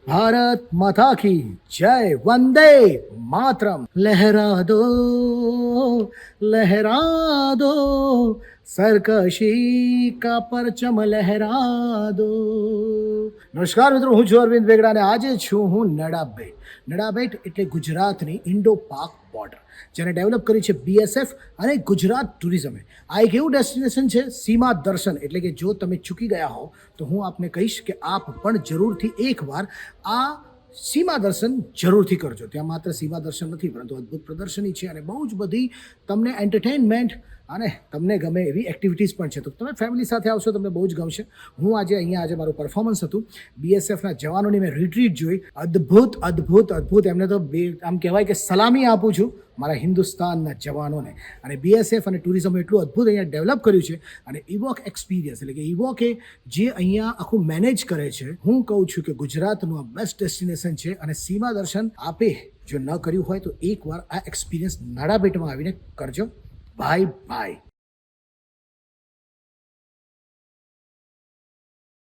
ભારત માતા કી જય, વંદે માતરમ. લહેરા દો સરકશી કા પરચમ લહેરા દો. નમસ્કાર મિત્રો, હું છું અરવિંદ વેગડા અને આજે છું હું નડાબેટ. નડાબેટ એટલે ગુજરાતની ઇન્ડો પાક બોર્ડર, જેને ડેવલપ કરી છે BSF અને ગુજરાત ટુરિઝમે. આ એક એવું ડેસ્ટિનેશન છે સીમા દર્શન, એટલે કે જો તમે ચૂકી ગયા હો તો હું આપને કહીશ કે આપ પણ જરૂરથી એકવાર આ સીમા દર્શન જરૂરથી કરજો. ત્યાં માત્ર સીમા દર્શન નથી, પરંતુ અદ્ભુત પ્રદર્શની છે અને બહુ જ બધી તમને એન્ટરટેનમેન્ટ અને તમને ગમે એવી એક્ટિવિટીઝ પણ છે. તો તમે ફેમિલી સાથે આવશો, તમને બહુ જ ગમશે. હું આજે મારું પરફોર્મન્સ હતું. BSFના જવાનોની મેં રિટ્રીટ જોઈ. અદ્ભુત. એમને તો આમ કહેવાય કે સલામી આપું છું મારા હિન્દુસ્તાનના જવાનોને. અને BSF અને ટુરિઝમ એટલું અદ્ભુત અહીંયા ડેવલપ કર્યું છે. અને ઇવોક એક્સપિરિયન્સ એટલે કે ઇવોકે જે અહીંયા આખું મેનેજ કરે છે, હું કહું છું કે ગુજરાતનું આ બેસ્ટ ડેસ્ટિનેશન છે. અને સીમા દર્શન આપે જો ન કર્યું હોય તો એકવાર આ એક્સપિરિયન્સ નડાબેટમાં આવીને કરજો. બાય.